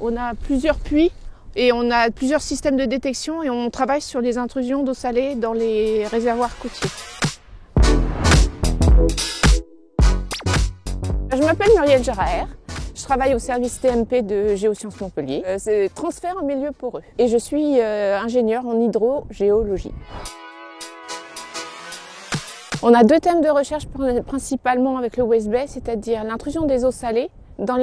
On a plusieurs puits et on a plusieurs systèmes de détection et on travaille sur les intrusions d'eau salée dans les réservoirs côtiers. Je m'appelle Muriel Geraer, je travaille au service TMP de Géosciences Montpellier. C'est transfert en milieu poreux et je suis ingénieure en hydrogéologie. On a deux thèmes de recherche principalement avec le West Bay, c'est-à-dire l'intrusion des eaux salées dans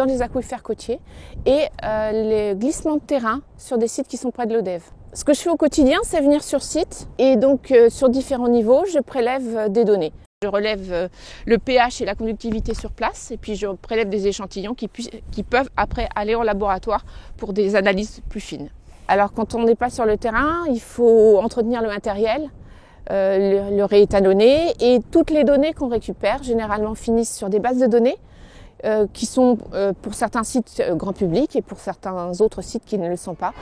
les aquifères côtiers et les glissements de terrain sur des sites qui sont près de l'Odève. Ce que je fais au quotidien, c'est venir sur site et donc sur différents niveaux, je prélève des données. Je relève le pH et la conductivité sur place et puis je prélève des échantillons qui peuvent après aller au laboratoire pour des analyses plus fines. Alors quand on n'est pas sur le terrain, il faut entretenir le matériel, le réétalonner et toutes les données qu'on récupère généralement finissent sur des bases de données qui sont pour certains sites grand public et pour certains autres sites qui ne le sont pas.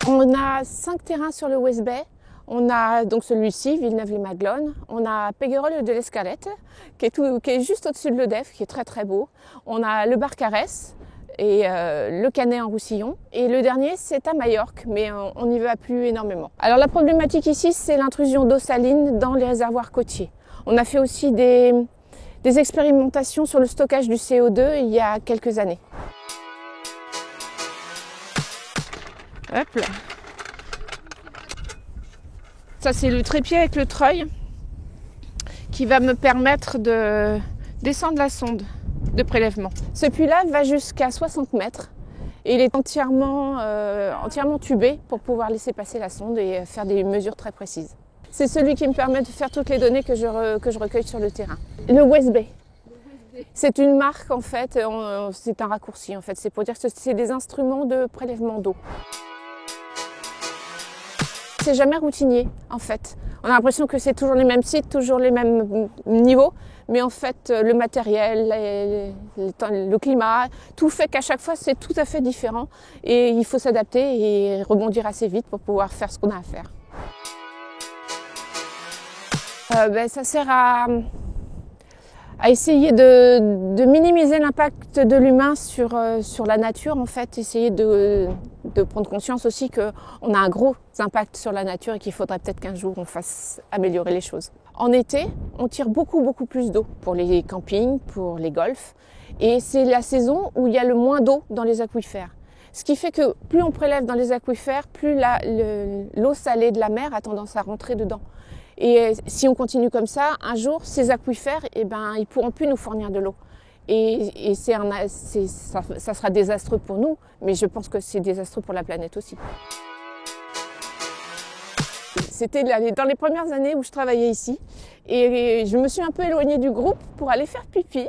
On a 5 terrains sur le West Bay. On a donc celui-ci, Villeneuve-les-Maglones. On a Péguerolles de l'Escalette, qui est juste au-dessus de l'Odève, qui est très très beau. On a le Barcarès et le Canet en Roussillon. Et le dernier, c'est à Majorque, mais on n'y va plus énormément. Alors la problématique ici, c'est l'intrusion d'eau saline dans les réservoirs côtiers. On a fait aussi des expérimentations sur le stockage du CO2 il y a quelques années. Hop là. Ça c'est le trépied avec le treuil qui va me permettre de descendre la sonde de prélèvement. Ce puits-là va jusqu'à 60 mètres et il est entièrement tubé pour pouvoir laisser passer la sonde et faire des mesures très précises. C'est celui qui me permet de faire toutes les données que je recueille sur le terrain. Le West Bay. C'est une marque en fait, c'est un raccourci en fait, c'est pour dire que c'est des instruments de prélèvement d'eau. C'est jamais routinier en fait. On a l'impression que c'est toujours les mêmes sites, toujours les mêmes niveaux, mais en fait le matériel, le climat, tout fait qu'à chaque fois c'est tout à fait différent et il faut s'adapter et rebondir assez vite pour pouvoir faire ce qu'on a à faire. Ça sert à essayer de minimiser l'impact de l'humain sur la nature en fait, essayer de prendre conscience aussi qu'on a un gros impact sur la nature et qu'il faudrait peut-être qu'un jour on fasse améliorer les choses. En été, on tire beaucoup plus d'eau pour les campings, pour les golfs et c'est la saison où il y a le moins d'eau dans les aquifères. Ce qui fait que plus on prélève dans les aquifères, plus l'eau salée de la mer a tendance à rentrer dedans. Et si on continue comme ça, un jour, ces aquifères, ils pourront plus nous fournir de l'eau. Et ça sera désastreux pour nous, mais je pense que c'est désastreux pour la planète aussi. C'était dans les premières années où je travaillais ici. Et je me suis un peu éloignée du groupe pour aller faire pipi.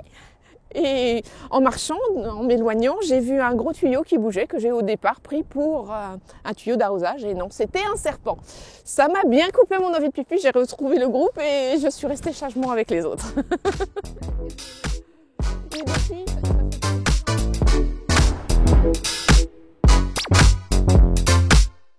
Et en marchant, en m'éloignant, j'ai vu un gros tuyau qui bougeait que j'ai au départ pris pour un tuyau d'arrosage et non, c'était un serpent. Ça m'a bien coupé mon envie de pipi, j'ai retrouvé le groupe et je suis restée sagement avec les autres. Et depuis...